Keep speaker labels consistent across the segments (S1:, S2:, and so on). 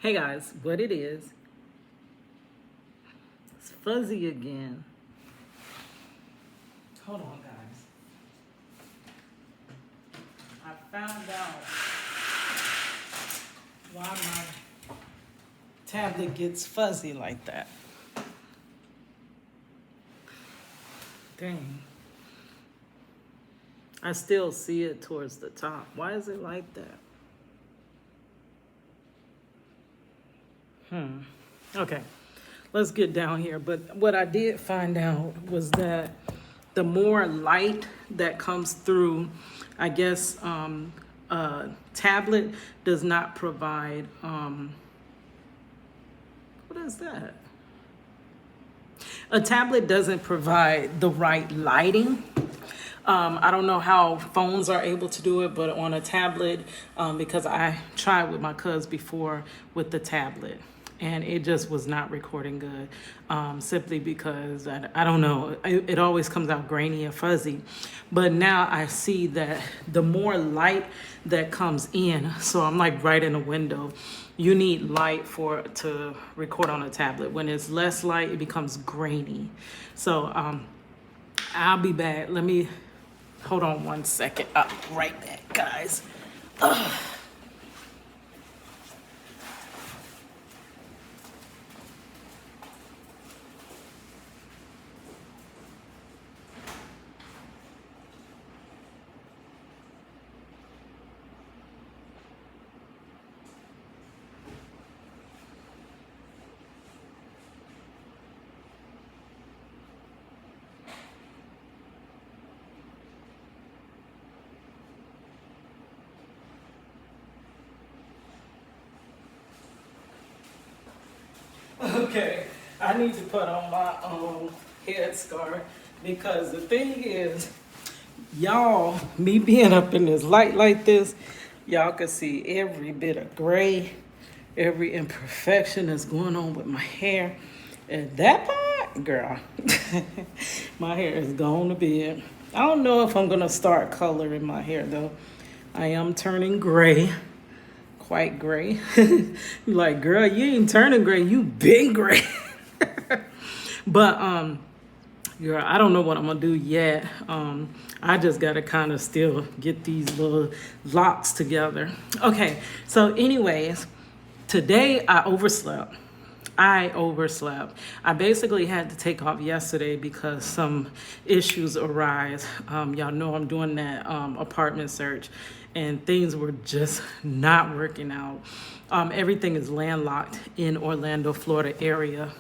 S1: Hey guys, what it is, it's fuzzy again. Hold on, guys. I found out why my tablet gets fuzzy like that. Dang. I still see it towards the top. Why is it like that? Okay, let's get down here. But what I did find out was that the more light that comes through, I guess, tablet does not provide, what is that? A tablet doesn't provide the right lighting. I don't know how phones are able to do it, but on a tablet, because I tried with my cuz before with the tablet, and it just was not recording good, simply because I don't know, it always comes out grainy and fuzzy. But now I see that the more light that comes in, so I'm like right in a window, you need light to record on a tablet. When it's less light, it becomes grainy. So I'll be back. Let me hold on 1 second. I'll be right back, guys. Okay, I need to put on my headscarf because the thing is, y'all, me being up in this light like this, y'all can see every bit of gray, every imperfection that's going on with my hair. And that part, girl, my hair is gone to bed. I don't know if I'm gonna start coloring my hair though. I am turning gray, quite gray. You're like, girl, you ain't turning gray, you been gray. But girl, I don't know what I'm gonna do yet. I just gotta kind of still get these little locks together. Okay, so anyways, today I overslept. I basically had to take off yesterday because some issues arise. Y'all know I'm doing that apartment search, and things were just not working out. Everything is landlocked in Orlando, Florida area.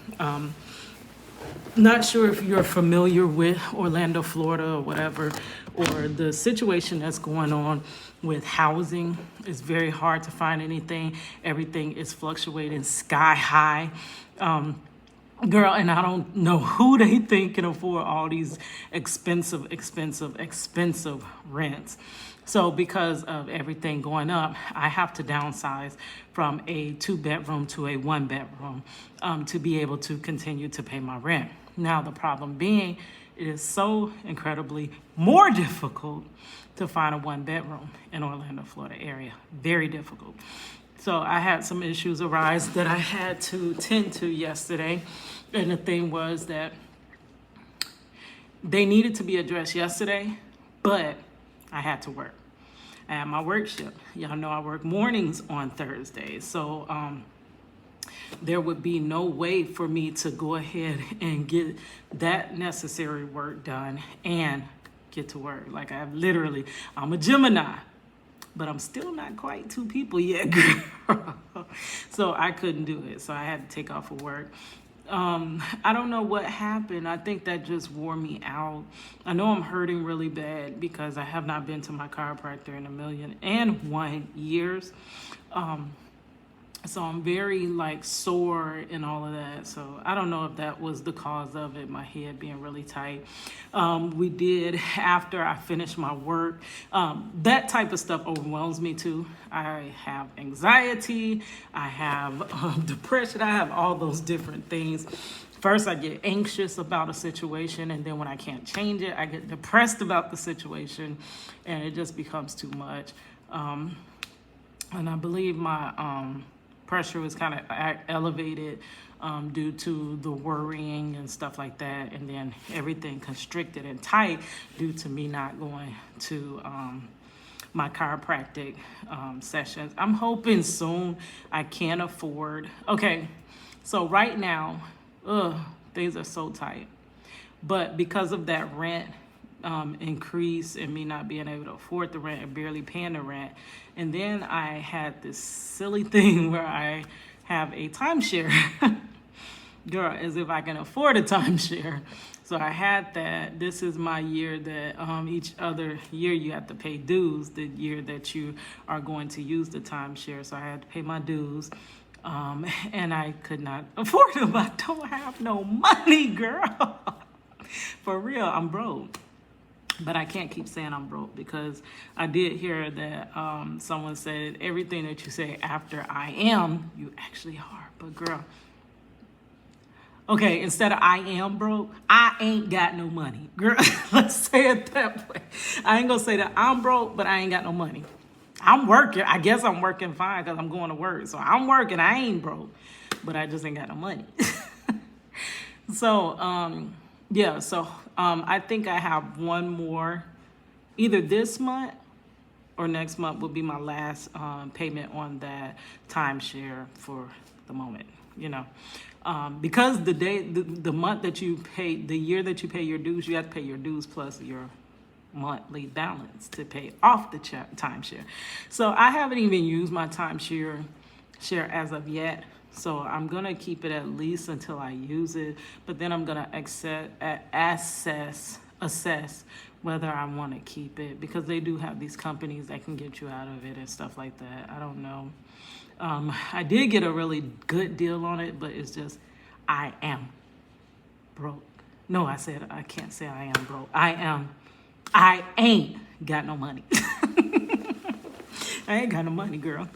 S1: Not sure if you're familiar with Orlando, Florida, or whatever, or the situation that's going on with housing. It's very hard to find anything. Everything is fluctuating sky high. Girl, and I don't know who they think can afford all these expensive rents. So because of everything going up, I have to downsize from a 2-bedroom to a 1-bedroom to be able to continue to pay my rent. Now, the problem being, it is so incredibly more difficult to find a 1-bedroom in Orlando, Florida area. Very difficult. So I had some issues arise that I had to tend to yesterday. And the thing was that they needed to be addressed yesterday, but I had to work. I had my work shift. Y'all know I work mornings on Thursdays. So there would be no way for me to go ahead and get that necessary work done and get to work. Like I'm a Gemini, but I'm still not quite 2 people yet, girl. So I couldn't do it. So I had to take off of work. I don't know what happened. I think that just wore me out. I know I'm hurting really bad because I have not been to my chiropractor in 1,000,001 years. So I'm very sore and all of that. So I don't know if that was the cause of it, my head being really tight. We did, after I finished my work, that type of stuff overwhelms me too. I have anxiety, I have depression, I have all those different things. First, I get anxious about a situation, and then when I can't change it, I get depressed about the situation, and it just becomes too much. And I believe my pressure was kind of elevated due to the worrying and stuff like that. And then everything constricted and tight due to me not going to my chiropractic sessions. I'm hoping soon I can afford. Okay, so right now, things are so tight. But because of that rent increase and me not being able to afford the rent and barely paying the rent, and then I had this silly thing where I have a timeshare. Girl, as if I can afford a timeshare. So I had that. This is my year that each other year you have to pay dues, the year that you are going to use the timeshare. So I had to pay my dues. And I could not afford them. I don't have no money, girl. For real, I'm broke. But I can't keep saying I'm broke because I did hear that someone said everything that you say after I am, you actually are. But girl, okay, instead of I am broke, I ain't got no money. Girl, let's say it that way. I ain't gonna say that I'm broke, but I ain't got no money. I'm working. I guess I'm working fine because I'm going to work. So I'm working. I ain't broke, but I just ain't got no money. So, yeah, so I think I have one more, either this month or next month will be my last payment on that timeshare for the moment, you know. Because the month that you pay, the year that you pay your dues, you have to pay your dues plus your monthly balance to pay off the timeshare. So I haven't even used my timeshare as of yet. So I'm gonna keep it at least until I use it, but then I'm gonna assess whether I want to keep it, because they do have these companies that can get you out of it and stuff like that. I don't know. I did get a really good deal on it, but it's just I am broke. No, I can't say I am broke. I ain't got no money. I ain't got no money, girl.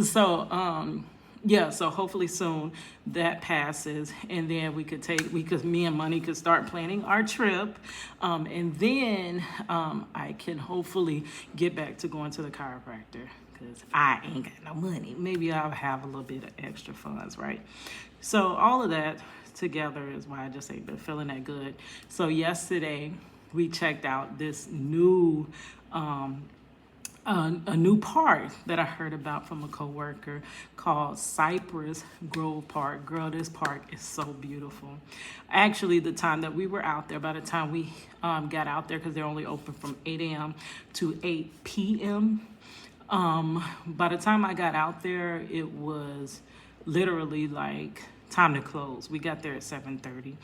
S1: So, yeah, so hopefully soon that passes, and then me and Money could start planning our trip, and then I can hopefully get back to going to the chiropractor, because I ain't got no money. Maybe I'll have a little bit of extra funds, right? So all of that together is why I just ain't been feeling that good. So yesterday we checked out this new a new park that I heard about from a coworker called Cypress Grove Park. Girl, this park is so beautiful. Actually, the time that we were out there, by the time we got out there, because they're only open from 8 a.m. to 8 p.m., by the time I got out there, it was literally like time to close. We got there at 7:30.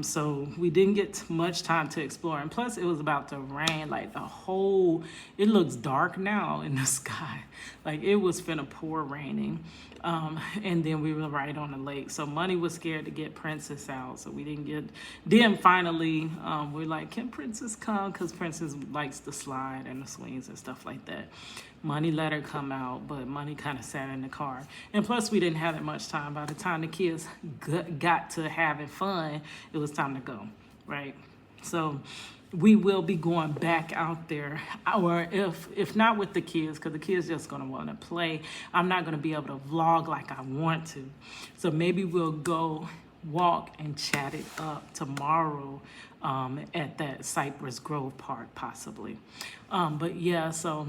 S1: So we didn't get much time to explore. And plus it was about to rain, like it looks dark now in the sky. Like it was finna pour raining. And then we were right on the lake. So Money was scared to get Princess out. So we didn't get, then finally, we're like, can Princess come? Cause Princess likes to slide and the swings and stuff like that. Money let her come out, but Money kind of sat in the car. And plus we didn't have that much time. By the time the kids got to having fun, it was time to go, right? So we will be going back out there, or if not with the kids, because the kids just gonna want to play. I'm not gonna be able to vlog like I want to. So maybe we'll go walk and chat it up tomorrow at that Cypress Grove Park, possibly. But yeah, so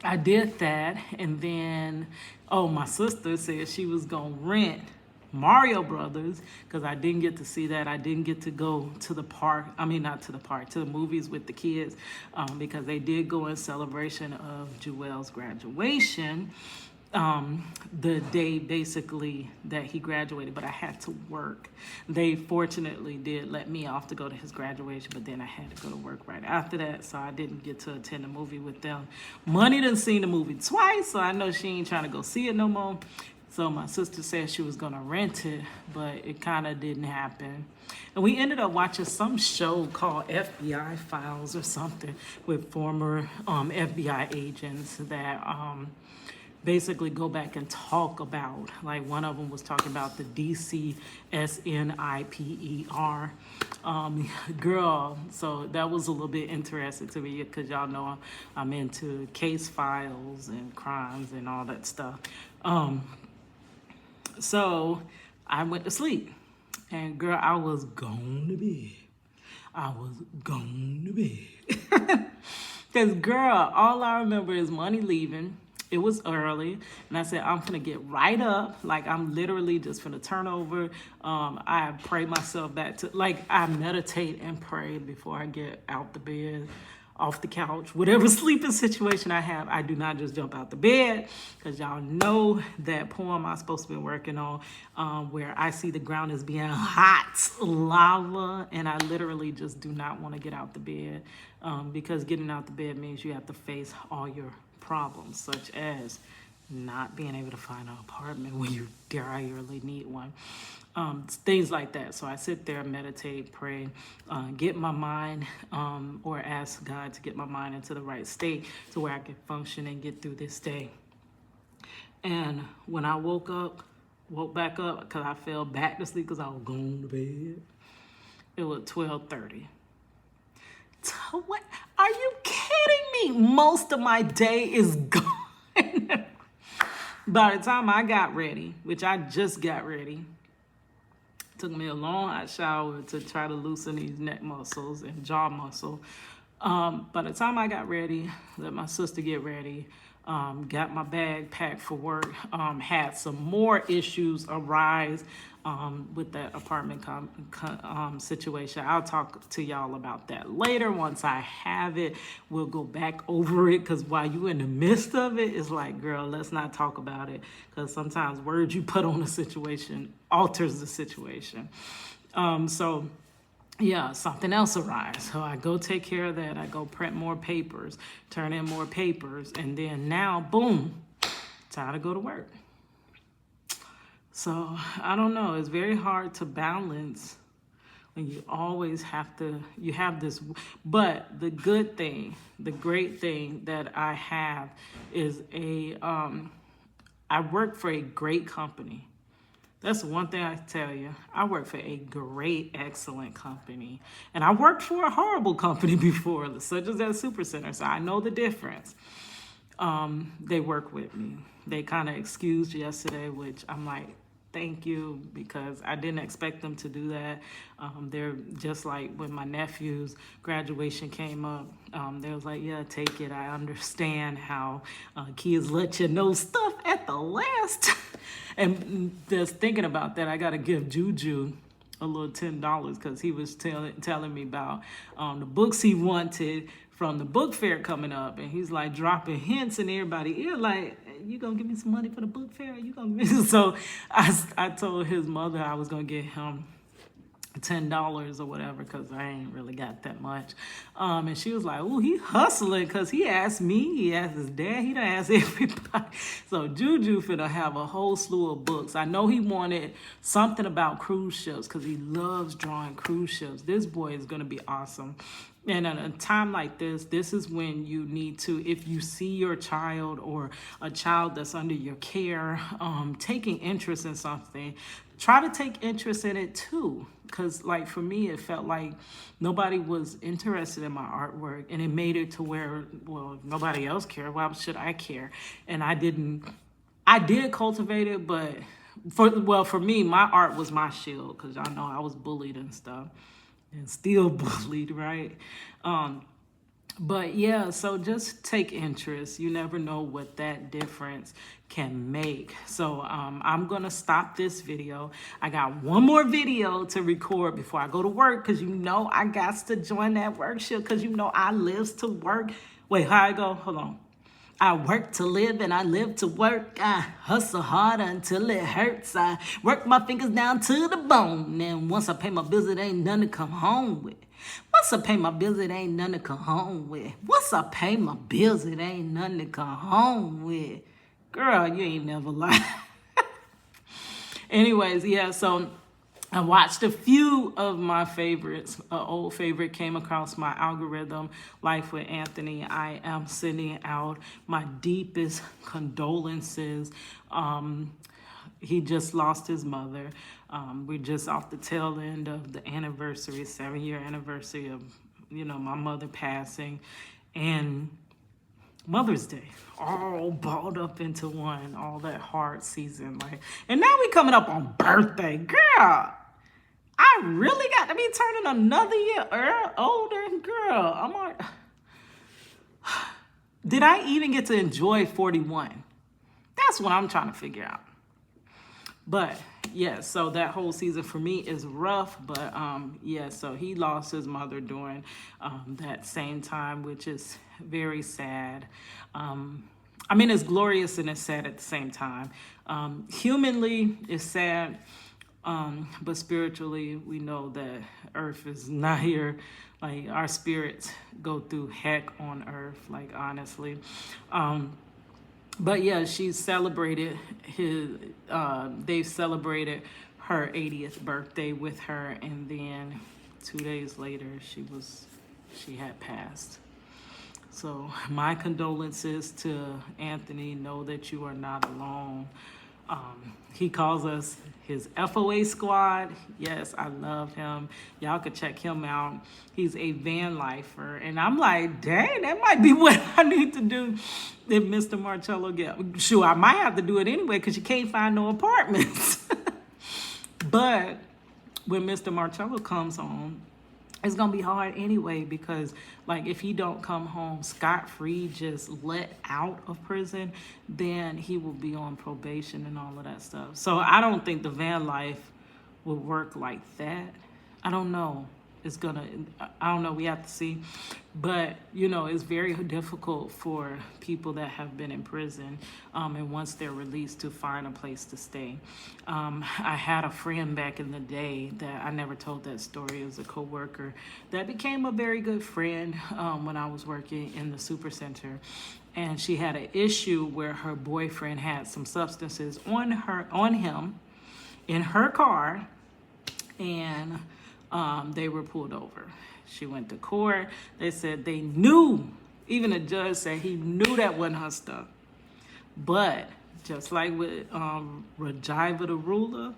S1: I did that, and then, my sister said she was gonna rent Mario Brothers, because I didn't get to see that. I didn't get to go to the park. I mean, not to the park, to the movies with the kids, because they did go in celebration of Joel's graduation, the day basically that he graduated, but I had to work. They fortunately did let me off to go to his graduation, but then I had to go to work right after that, so I didn't get to attend the movie with them. Money done seen the movie twice, so I know she ain't trying to go see it no more. So my sister said she was gonna rent it, but it kind of didn't happen. And we ended up watching some show called FBI Files or something with former FBI agents that basically go back and talk about, like one of them was talking about the DCSNIPER. Girl, so that was a little bit interesting to me because y'all know I'm into case files and crimes and all that stuff. So I went to sleep, and girl, I was gone to bed. I was gone to bed. Because girl, all I remember is money leaving. It was early, and I said, I'm finna get right up. Like, I'm literally just finna turn over. I pray myself back to, like, I meditate and pray before I get out the bed, off the couch, whatever sleeping situation I have. I do not just jump out the bed, because y'all know that poem I'm supposed to be working on, where I see the ground as being hot lava, and I literally just do not want to get out the bed, because getting out the bed means you have to face all your problems, such as not being able to find an apartment when you direly need one, things like that. So I sit there, meditate, pray, get my mind, or ask God to get my mind into the right state to where I can function and get through this day. And when I woke back up, because I fell back to sleep because I was going to bed, it was 12:30. What? Are you kidding me? Most of my day is gone. By the time I got ready, which I just got ready, took me a long hot shower to try to loosen these neck muscles and jaw muscle. By the time I got ready, let my sister get ready, got my bag packed for work, had some more issues arise with that apartment situation. I'll talk to y'all about that later. Once I have it, we'll go back over it, because while you in the midst of it, it's like, girl, let's not talk about it, because sometimes words you put on a situation alters the situation. So yeah, something else arrives. So I go take care of that. I go print more papers, turn in more papers, and then now, boom, time to go to work. So I don't know. It's very hard to balance when you always you have this. But the good thing, the great thing that I have is I work for a great company. That's one thing I tell you. I work for a great, excellent company. And I worked for a horrible company before, such as that Supercenter, so I know the difference. They work with me. They kind of excused yesterday, which I'm like, thank you, because I didn't expect them to do that. They're just like when my nephew's graduation came up, they was like, yeah, take it. I understand how kids let you know stuff at the last. And just thinking about that, I got to give Juju a little $10, because he was telling me about the books he wanted from the book fair coming up, and he's like dropping hints in everybody's ear, like, you gonna give me some money for the book fair? You gonna? So I told his mother I was gonna get him $10 or whatever, because I ain't really got that much. And she was like, oh, he hustling, because he asked me, he asked his dad, he done asked everybody. So Juju finna have a whole slew of books. I know he wanted something about cruise ships, because he loves drawing cruise ships. This boy is gonna be awesome. And at a time like this is when you need to, if you see your child or a child that's under your care, taking interest in something, try to take interest in it too. Because like for me, it felt like nobody was interested in my artwork, and it made it to where, well, nobody else cared. Why should I care? And I did cultivate it, but for me, my art was my shield, because y'all know I was bullied and stuff. And still bullied, right? But yeah, so just take interest. You never know what that difference can make. So I'm gonna stop this video. I got one more video to record before I go to work, because you know I got to join that workshop, because you know I live to work. Wait, how I go? Hold on. I work to live and I live to work. I hustle hard until it hurts. I work my fingers down to the bone. And once I pay my bills, it ain't nothing to come home with. Once I pay my bills, it ain't nothing to come home with. Once I pay my bills, it ain't nothing to come home with. Girl, you ain't never lied. Anyways, yeah, so I watched a few of my favorites. An old favorite came across my algorithm, Life with Anthony. I am sending out my deepest condolences. He just lost his mother. We're just off the tail end of the anniversary, 7-year anniversary of, my mother passing. And Mother's Day, all balled up into one, all that hard season. And now we coming up on birthday. Girl, I really got to be turning another year older. Girl, I'm like, did I even get to enjoy 41? That's what I'm trying to figure out. But yeah, so that whole season for me is rough. But so he lost his mother during that same time, which is very sad. It's glorious and it's sad at the same time. Humanly, it's sad. But spiritually, we know that earth is not here. Like, our spirits go through heck on earth, like, honestly. But yeah, she celebrated they celebrated her 80th birthday with her, and then 2 days later she had passed. So my condolences to Anthony. Know that you are not alone. He calls us his FOA squad. Yes, I love him. Y'all could check him out. He's a van lifer. And I'm like, dang, that might be what I need to do if Mr. Marcello gets. Sure, I might have to do it anyway because you can't find no apartments. But when Mr. Marcello comes home, it's going to be hard anyway because, like, if he don't come home scot-free, just let out of prison, then he will be on probation and all of that stuff. So I don't think the van life will work like that. I don't know. I don't know. We have to see. But, it's very difficult for people that have been in prison and once they're released to find a place to stay. I had a friend back in the day that I never told that story. It was a coworker that became a very good friend when I was working in the super center. And she had an issue where her boyfriend had some substances on him in her car, and they were pulled over. She went to court. They said they knew, even the judge said he knew that wasn't her stuff. But just like with Rajiva the ruler,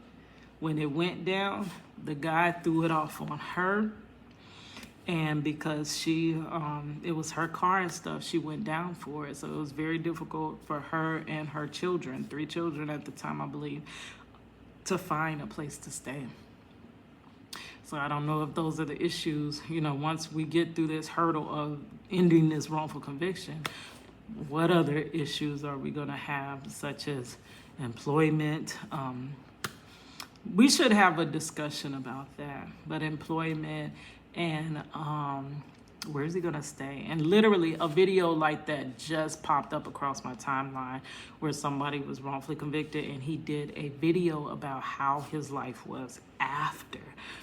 S1: when it went down, the guy threw it off on her. And because it was her car and stuff, she went down for it. So it was very difficult for her and her children, 3 children at the time, I believe, to find a place to stay. So I don't know if those are the issues, once we get through this hurdle of ending this wrongful conviction, what other issues are we going to have, such as employment? We should have a discussion about that, but employment and where is he going to stay? And literally a video like that just popped up across my timeline where somebody was wrongfully convicted and he did a video about how his life was after.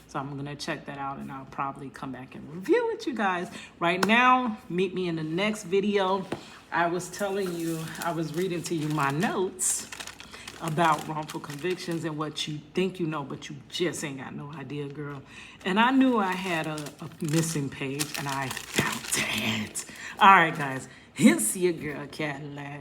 S1: So I'm going to check that out and I'll probably come back and review it, you guys. Right now, meet me in the next video. I was telling you, I was reading to you my notes about wrongful convictions and what you think you know, but you just ain't got no idea, girl. And I knew I had a missing page, and I found it. All right, guys. Here's your girl, Cadillac.